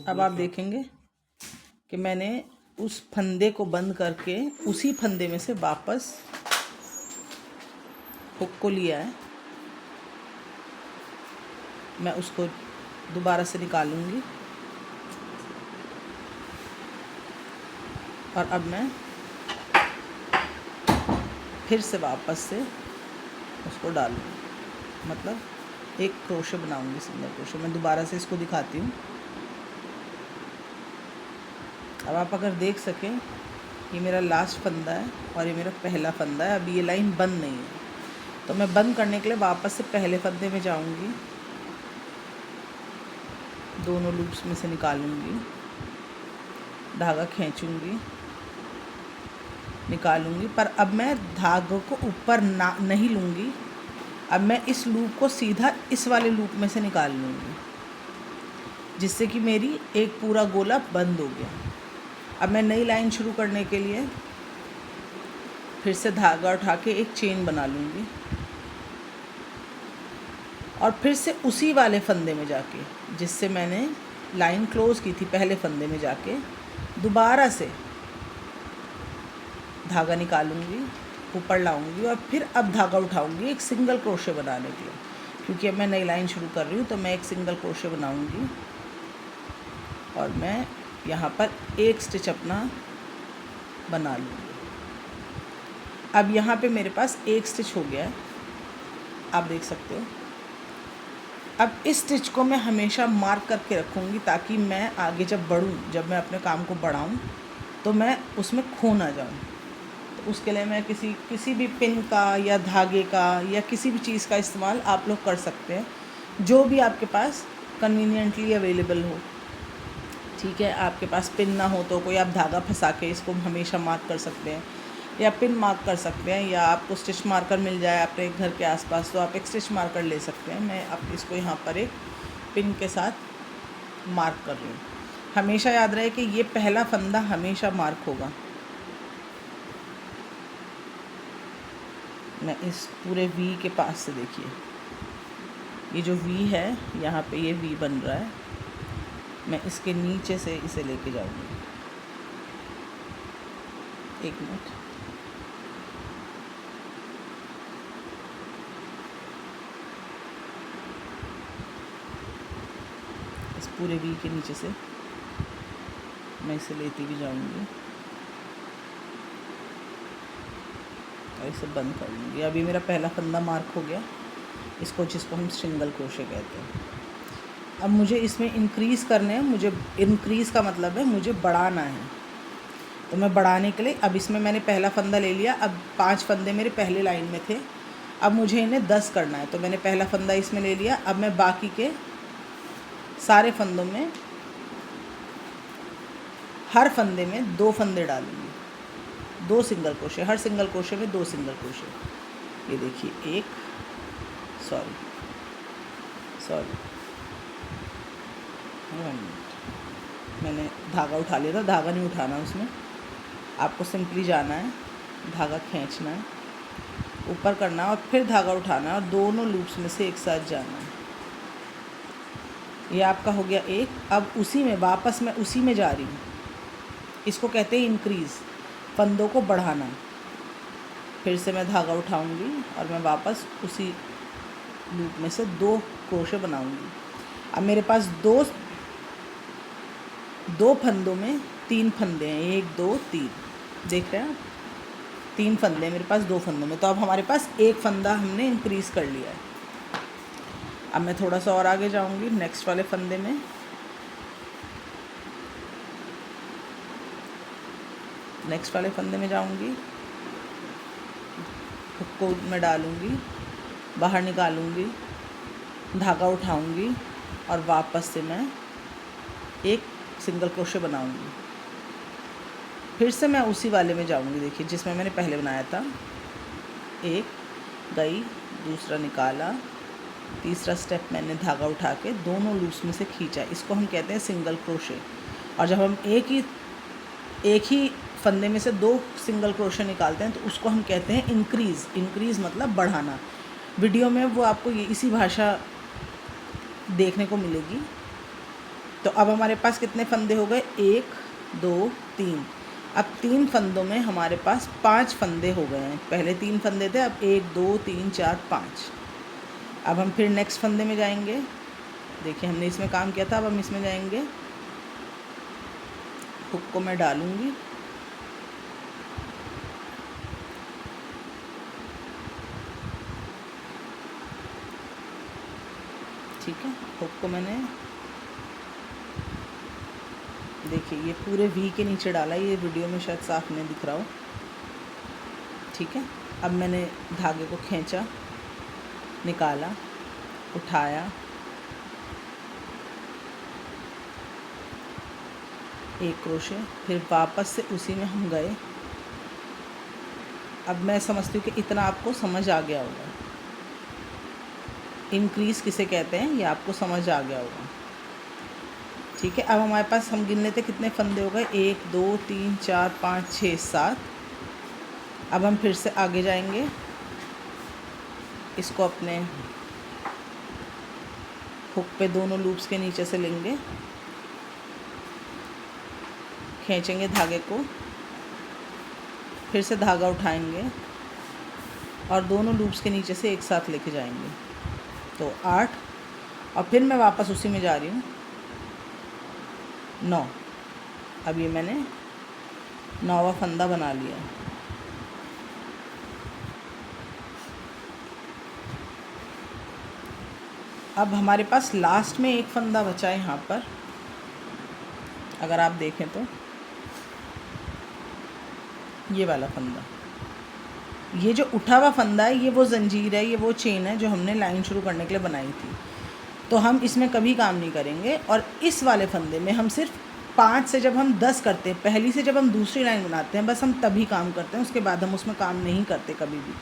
अब आप देखेंगे कि मैंने उस फंदे को बंद करके उसी फंदे में से वापस हुक को लिया है। मैं उसको दोबारा से निकालूंगी और अब मैं फिर से वापस से उसको डालूंगी, मतलब एक क्रोशे बनाऊंगी, सिंगल क्रोशे। मैं दोबारा से इसको दिखाती हूँ। अब आप अगर देख सकें, ये मेरा लास्ट फंदा है और ये मेरा पहला फंदा है। अब ये लाइन बंद नहीं है, तो मैं बंद करने के लिए वापस से पहले फंदे में जाऊंगी, दोनों लूप्स में से निकालूंगी, धागा खींचूंगी, निकालूंगी। पर अब मैं धागों को ऊपर नहीं लूँगी। अब मैं इस लूप को सीधा इस वाले लूप में से निकाल लूँगी, जिससे कि मेरी एक पूरा गोला बंद हो गया। अब मैं नई लाइन शुरू करने के लिए फिर से धागा उठा के एक चेन बना लूँगी और फिर से उसी वाले फंदे में जाके, जिससे मैंने लाइन क्लोज़ की थी, पहले फंदे में जाके दोबारा से धागा निकालूंगी, ऊपर लाऊंगी और फिर अब धागा उठाऊंगी एक सिंगल क्रोशे बनाने के लिए। क्योंकि अब मैं नई लाइन शुरू कर रही हूँ, तो मैं एक सिंगल क्रोशे बनाऊंगी और मैं यहाँ पर एक स्टिच अपना बना लूँगी। अब यहाँ पे मेरे पास एक स्टिच हो गया है, आप देख सकते हो। अब इस स्टिच को मैं हमेशा मार्क करके रखूँगी, ताकि मैं आगे जब बढ़ूँ, जब मैं अपने काम को बढ़ाऊँ, तो मैं उसमें खो ना जाऊँ। तो उसके लिए मैं किसी भी पिन का या धागे का या किसी भी चीज़ का इस्तेमाल आप लोग कर सकते हैं, जो भी आपके पास कन्वीनियंटली अवेलेबल हो। ठीक है, आपके पास पिन ना हो तो कोई आप धागा फंसा के इसको हमेशा मार्क कर सकते हैं, या पिन मार्क कर सकते हैं, या आपको स्टिच मार्कर मिल जाए अपने घर के आसपास तो आप एक स्टिच मार्कर ले सकते हैं। मैं अब इसको यहाँ पर एक पिन के साथ मार्क कर रही हूँ। हमेशा याद रहे कि ये पहला फंदा हमेशा मार्क होगा। मैं इस पूरे वी के पास से, देखिए ये जो वी है, यहाँ पे ये वी बन रहा है, मैं इसके नीचे से इसे लेके जाऊँगी। एक मिनट, इस पूरे वी के नीचे से मैं इसे लेती भी जाऊँगी और इसे बंद कर लूँगी। अभी मेरा पहला फंदा मार्क हो गया, जिसको हम सिंगल क्रोशे कहते हैं। अब मुझे इसमें इंक्रीज़ करने हैं। मुझे इंक्रीज़ का मतलब है मुझे बढ़ाना है, तो मैं बढ़ाने के लिए अब इसमें मैंने पहला फंदा ले लिया। अब 5 फंदे मेरे पहले लाइन में थे, अब मुझे इन्हें 10 करना है, तो मैंने पहला फंदा इसमें ले लिया। अब मैं बाकी के सारे फंदों में, हर फंदे में 2 फंदे डालूँगी, 2 सिंगल क्रोशे, हर सिंगल क्रोशे में 2 सिंगल क्रोशे। ये देखिए, एक सॉरी मैंने धागा उठा लिया था, धागा नहीं उठाना उसमें, आपको सिंपली जाना है, धागा खींचना है, ऊपर करना है और फिर धागा उठाना है और दोनों लूप्स में से एक साथ जाना है। ये आपका हो गया एक। अब उसी में वापस मैं उसी में जा रही हूँ, इसको कहते हैं इंक्रीज़, फंदों को बढ़ाना। फिर से मैं धागा उठाऊँगी और मैं वापस उसी लूप में से 2 क्रोशे बनाऊँगी। अब मेरे पास दो फंदों में 3 फंदे हैं, 1 2 3, देख रहे हैं आप, 3 फंदे मेरे पास 2 फंदों में। तो अब हमारे पास एक फंदा हमने इंक्रीज़ कर लिया है। अब मैं थोड़ा सा और आगे जाऊंगी, नेक्स्ट वाले फंदे में जाऊंगी, हुक को मैं डालूंगी, बाहर निकालूंगी, धागा उठाऊंगी और वापस से मैं एक सिंगल क्रोशे बनाऊंगी। फिर से मैं उसी वाले में जाऊंगी, देखिए जिसमें मैंने पहले बनाया था। एक गई, दूसरा निकाला, तीसरा स्टेप मैंने धागा उठा के दोनों लूप्स में से खींचा, इसको हम कहते हैं सिंगल क्रोशे। और जब हम एक ही फंदे में से 2 सिंगल क्रोशे निकालते हैं तो उसको हम कहते हैं इंक्रीज़। इंक्रीज़ मतलब बढ़ाना। वीडियो में वो आपको इसी भाषा देखने को मिलेगी। तो अब हमारे पास कितने फंदे हो गए, 1 2 3। अब 3 फंदों में हमारे पास 5 फंदे हो गए हैं। पहले 3 फंदे थे, अब 1 2 3 4 5। अब हम फिर नेक्स्ट फंदे में जाएंगे। देखिए हमने इसमें काम किया था, अब हम इसमें जाएंगे। हुक को मैं डालूंगी, ठीक है। हुक को मैंने, देखिए ये पूरे वी के नीचे डाला, ये वीडियो में शायद साफ नहीं दिख रहा हो, ठीक है। अब मैंने धागे को खींचा, निकाला, उठाया, एक क्रोशे, फिर वापस से उसी में हम गए। अब मैं समझती हूँ कि इतना आपको समझ आ गया होगा। इंक्रीज़ किसे कहते हैं ये आपको समझ आ गया होगा, ठीक है। अब हमारे पास, हम गिन लेते कितने फंदे हो गए, 1 2 3 4 5 6 7। अब हम फिर से आगे जाएंगे, इसको अपने हुक पे दोनों लूप्स के नीचे से लेंगे, खींचेंगे धागे को, फिर से धागा उठाएंगे और दोनों लूप्स के नीचे से एक साथ लेके जाएंगे। तो 8, और फिर मैं वापस उसी में जा रही हूँ, 9। अब ये मैंने 9वां फंदा बना लिया। अब हमारे पास लास्ट में एक फंदा बचा है यहाँ पर, अगर आप देखें तो ये वाला फंदा, ये जो उठा हुआ फंदा है, ये वो जंजीर है, ये वो चेन है जो हमने लाइन शुरू करने के लिए बनाई थी। तो हम इसमें कभी काम नहीं करेंगे। और इस वाले फंदे में हम सिर्फ 5 से जब हम 10 करते हैं, पहली से जब हम दूसरी लाइन बनाते हैं, बस हम तभी काम करते हैं, उसके बाद हम उसमें काम नहीं करते कभी भी।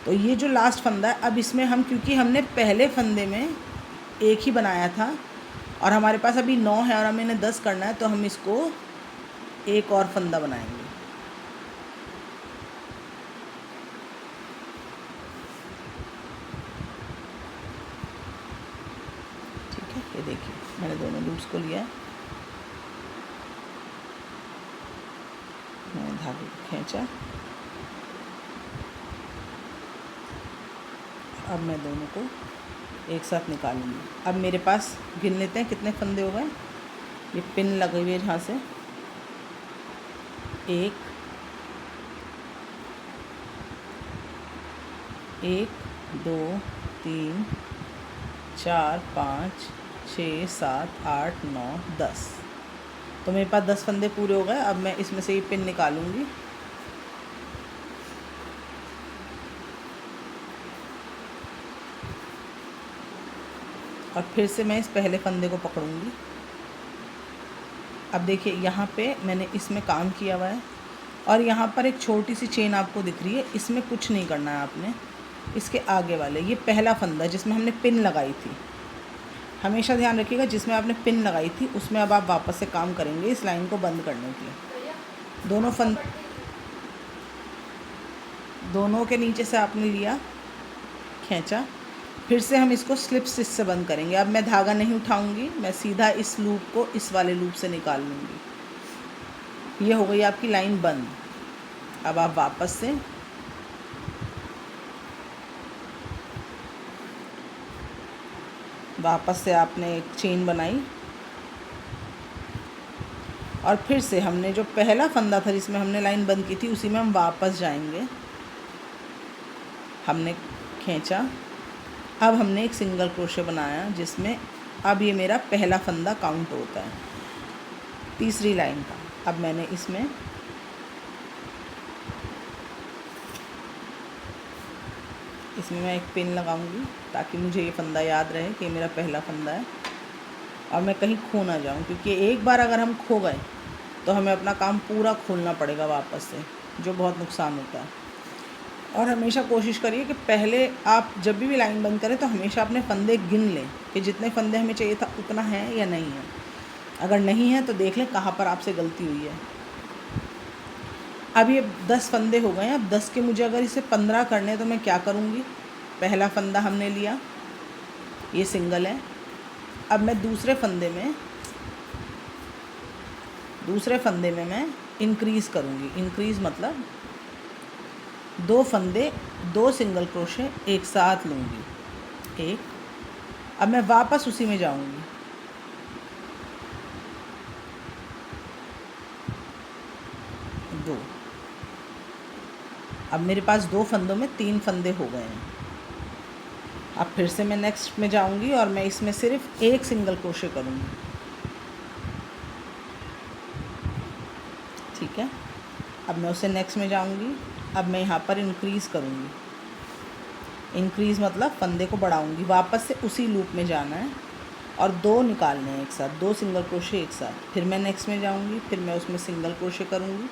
तो ये जो लास्ट फंदा है, अब इसमें हम, क्योंकि हमने पहले फंदे में एक ही बनाया था और हमारे पास अभी 9 है और हमें इन्हें 10 करना है, तो हम इसको एक और फंदा बनाएंगे। ठीक है, ये देखिए मैंने दोनों लूप्स को लिया है, मैंने धागे को खींचा, अब मैं दोनों को एक साथ निकालूंगी। अब मेरे पास, गिन लेते हैं कितने फंदे हो गए। ये पिन लगी हुई है जहाँ से, 1 2 3 4 5 6 7 8 9 10। तो मेरे पास 10 फंदे पूरे हो गए। अब मैं इसमें से ये पिन निकालूंगी, और फिर से मैं इस पहले फंदे को पकड़ूंगी। अब देखिए यहाँ पे मैंने इसमें काम किया हुआ है और यहाँ पर एक छोटी सी चेन आपको दिख रही है, इसमें कुछ नहीं करना है आपने। इसके आगे वाले, ये पहला फंदा जिसमें हमने पिन लगाई थी, हमेशा ध्यान रखिएगा जिसमें आपने पिन लगाई थी उसमें अब आप वापस से काम करेंगे इस लाइन को बंद करने के लिए। दोनों के नीचे से आपने लिया, खींचा, फिर से हम इसको स्लिप स्टिच से बंद करेंगे। अब मैं धागा नहीं उठाऊंगी, मैं सीधा इस लूप को इस वाले लूप से निकाल लूँगी। ये हो गई आपकी लाइन बंद। अब आप वापस से आपने एक चेन बनाई और फिर से हमने जो पहला फंदा था जिसमें हमने लाइन बंद की थी उसी में हम वापस जाएंगे। हमने खींचा, अब हमने एक सिंगल क्रोशे बनाया जिसमें अब ये मेरा पहला फंदा काउंट होता है तीसरी लाइन का। अब मैंने इसमें मैं एक पिन लगाऊंगी ताकि मुझे ये फंदा याद रहे कि मेरा पहला फंदा है और मैं कहीं खो ना जाऊं, क्योंकि एक बार अगर हम खो गए तो हमें अपना काम पूरा खोलना पड़ेगा वापस से, जो बहुत नुकसान होता है। और हमेशा कोशिश करिए कि पहले आप जब भी लाइन बंद करें तो हमेशा अपने फंदे गिन लें कि जितने फंदे हमें चाहिए था उतना है या नहीं है। अगर नहीं है तो देख लें कहाँ पर आपसे गलती हुई है। अब ये 10 फंदे हो गए हैं। अब 10 के मुझे अगर इसे 15 करने हैं तो मैं क्या करूँगी, पहला फंदा हमने लिया, ये सिंगल है, अब मैं दूसरे फंदे में मैं इंक्रीज़ करूँगी। इंक्रीज़ मतलब 2 फंदे 2 सिंगल क्रोशे एक साथ लूँगी, एक। अब मैं वापस उसी में जाऊँगी, 2। अब मेरे पास 2 फंदों में 3 फंदे हो गए हैं। अब फिर से मैं नेक्स्ट में जाऊंगी और मैं इसमें सिर्फ एक सिंगल क्रोशे करूंगी, ठीक है। अब मैं उसे नेक्स्ट में जाऊंगी। अब मैं यहाँ पर इंक्रीज़ करूंगी। इंक्रीज़ मतलब फंदे को बढ़ाऊंगी, वापस से उसी लूप में जाना है और 2 निकालने हैं एक साथ, 2 सिंगल क्रोशे एक साथ। फिर मैं नेक्स्ट में जाऊंगी, फिर मैं उसमें सिंगल क्रोशे करूंगी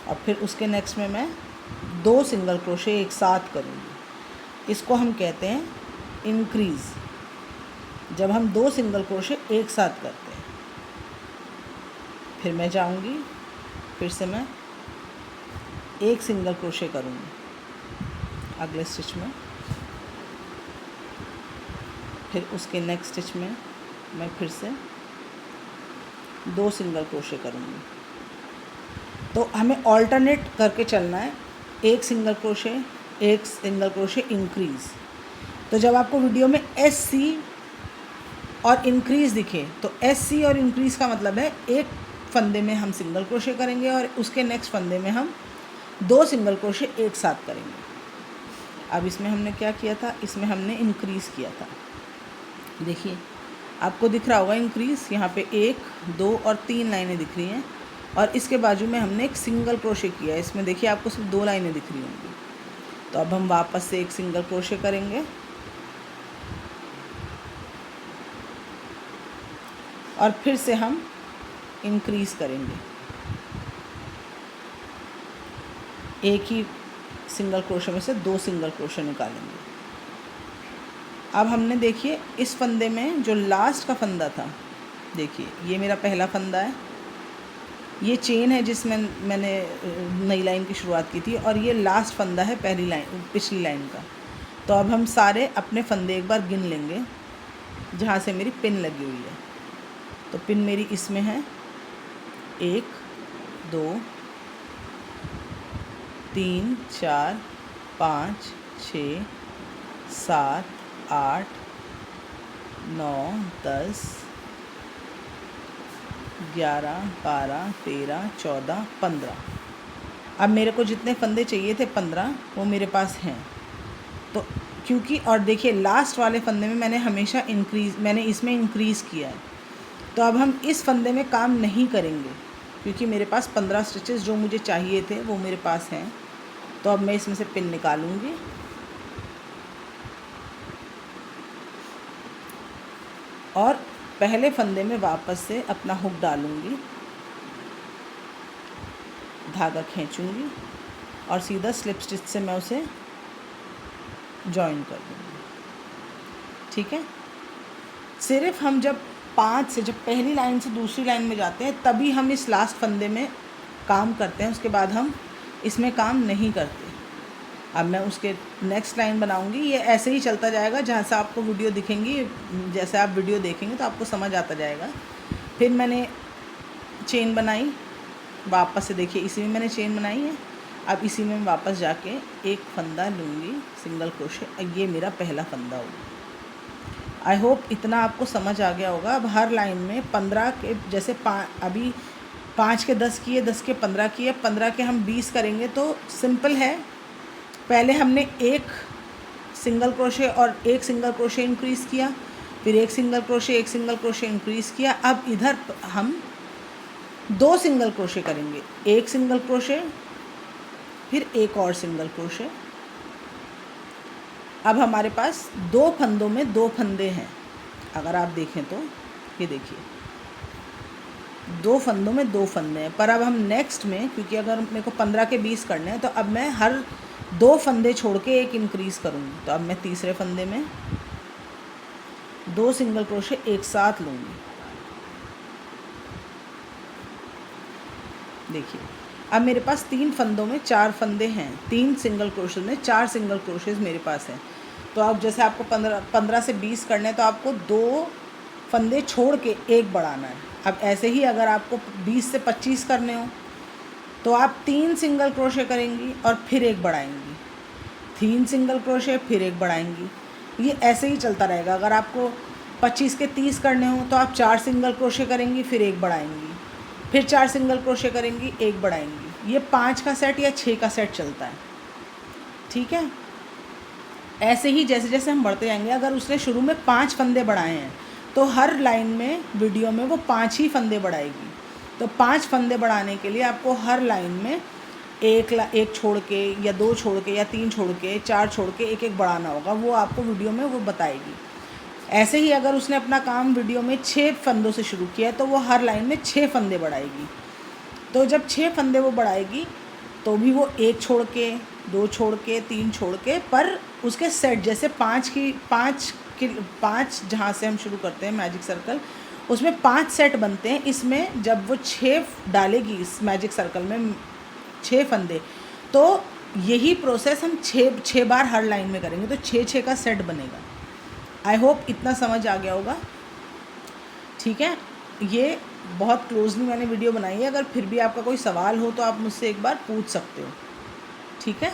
और फिर उसके नेक्स्ट में मैं 2 सिंगल क्रोशे एक साथ करूँगी। इसको हम कहते हैं इंक्रीज़, जब हम 2 सिंगल क्रोशे एक साथ करते हैं। फिर मैं जाऊँगी, फिर से मैं एक सिंगल क्रोशे करूँगी अगले स्टिच में, फिर उसके नेक्स्ट स्टिच में मैं फिर से 2 सिंगल क्रोशे करूँगी। तो हमें ऑल्टरनेट करके चलना है, एक सिंगल क्रोशे इंक्रीज़। तो जब आपको वीडियो में एस सी और इंक्रीज़ दिखे तो एस सी और इंक्रीज़ का मतलब है एक फंदे में हम सिंगल क्रोशे करेंगे और उसके नेक्स्ट फंदे में हम 2 सिंगल क्रोशे एक साथ करेंगे। अब इसमें हमने क्या किया था, इसमें हमने इंक्रीज़ किया था। देखिए आपको दिख रहा होगा इंक्रीज़, यहाँ पे 1, 2 और 3 लाइनें दिख रही हैं और इसके बाजू में हमने एक सिंगल क्रोशे किया है। इसमें देखिए आपको सिर्फ 2 लाइनें दिख रही होंगी। तो अब हम वापस से एक सिंगल क्रोशे करेंगे और फिर से हम इंक्रीज़ करेंगे, एक ही सिंगल क्रोशे में से 2 सिंगल क्रोशे निकालेंगे। अब हमने देखिए इस फंदे में जो लास्ट का फंदा था, देखिए ये मेरा पहला फंदा है, ये चेन है जिसमें मैंने नई लाइन की शुरुआत की थी और ये लास्ट फंदा है पिछली लाइन का। तो अब हम सारे अपने फंदे एक बार गिन लेंगे जहाँ से मेरी पिन लगी हुई है। तो पिन मेरी इसमें है 1, 2, 3, 4, 5, 6, 7, 8, 9, 10, 11, 12, 13, 14, 15। अब मेरे को जितने फंदे चाहिए थे 15 वो मेरे पास हैं। तो क्योंकि और देखिए लास्ट वाले फंदे में मैंने इसमें इंक्रीज़ किया है। तो अब हम इस फंदे में काम नहीं करेंगे क्योंकि मेरे पास 15 स्टिचेस जो मुझे चाहिए थे वो मेरे पास हैं। तो अब मैं इसमें से पिन निकालूंगी और पहले फंदे में वापस से अपना हुक डालूंगी, धागा खींचूंगी और सीधा स्लिप स्टिच से मैं उसे जॉइन कर दूंगी, ठीक है। सिर्फ हम जब पहली लाइन से दूसरी लाइन में जाते हैं तभी हम इस लास्ट फंदे में काम करते हैं, उसके बाद हम इसमें काम नहीं करते। अब मैं उसके नेक्स्ट लाइन बनाऊंगी। ये ऐसे ही चलता जाएगा, जहाँ से आपको वीडियो दिखेंगी, जैसे आप वीडियो देखेंगे तो आपको समझ आता जाएगा। फिर मैंने चेन बनाई, वापस से देखिए इसी में मैंने चेन बनाई है। अब इसी में वापस जाके एक फंदा लूँगी सिंगल क्रोशे, ये मेरा पहला फंदा होगा। आई होप इतना आपको समझ आ गया होगा। अब हर लाइन में 15 के जैसे अभी 5 के 10 किए, 10 के 15 किए, 15 के हम 20 करेंगे। तो सिंपल है, पहले हमने एक सिंगल क्रोशे और एक सिंगल क्रोशे इंक्रीज़ किया, फिर एक सिंगल क्रोशे इंक्रीज़ किया। अब इधर हम 2 सिंगल क्रोशे करेंगे, एक सिंगल क्रोशे फिर एक और सिंगल क्रोशे। अब हमारे पास 2 फंदों में 2 फंदे हैं। अगर आप देखें तो ये देखिए 2 फंदों में 2 फंदे हैं। पर अब हम नेक्स्ट में, क्योंकि अगर मेरे को 15 के 20 करने हैं तो अब मैं हर 2 फंदे छोड़ के एक इंक्रीज़ करूँगी। तो अब मैं तीसरे फंदे में 2 सिंगल क्रोशे एक साथ लूँगी। देखिए अब मेरे पास 3 फंदों में 4 फंदे हैं, 3 सिंगल क्रोशे में 4 सिंगल क्रोशेज मेरे पास हैं। तो आप जैसे आपको 15 से 20 करने हैं तो आपको 2 फंदे छोड़ के एक बढ़ाना है। अब ऐसे ही अगर आपको 20 से 25 करने हो तो आप 3 सिंगल क्रोशे करेंगी और फिर एक बढ़ाएंगी, 3 सिंगल क्रोशे फिर एक बढ़ाएंगी। ये ऐसे ही चलता रहेगा। अगर आपको 25 के 30 करने हो तो आप 4 सिंगल क्रोशे करेंगी, फिर एक बढ़ाएंगी, फिर 4 सिंगल क्रोशे करेंगी, एक बढ़ाएंगी। ये 5 का सेट या 6 का सेट चलता है, ठीक है। ऐसे ही जैसे जैसे हम बढ़ते जाएंगे, अगर उसने शुरू में 5 फंदे बढ़ाए हैं तो हर लाइन में वीडियो में वो 5 ही फंदे बढ़ाएगी। तो 5 फंदे बढ़ाने के लिए आपको हर लाइन में एक छोड़ के या 2 छोड़ के या 3 छोड़ के 4 छोड़ के एक एक बढ़ाना होगा। वो आपको वीडियो में वो बताएगी। ऐसे ही अगर उसने अपना काम वीडियो में 6 फंदों से शुरू किया है तो वो हर लाइन में 6 फंदे बढ़ाएगी। तो जब 6 फंदे वो बढ़ाएगी तो भी वो 1 छोड़ के, 2 छोड़ के, 3 छोड़ के, पर उसके सेट जैसे 5 जहाँ से हम शुरू करते हैं मैजिक सर्कल, उसमें 5 सेट बनते हैं। इसमें जब वो 6 डालेगी इस मैजिक सर्कल में 6 फंदे, तो यही प्रोसेस हम 6 बार हर लाइन में करेंगे, तो 6 का सेट बनेगा। आई होप इतना समझ आ गया होगा, ठीक है। ये बहुत क्लोजली मैंने वीडियो बनाई है। अगर फिर भी आपका कोई सवाल हो तो आप मुझसे एक बार पूछ सकते हो, ठीक है।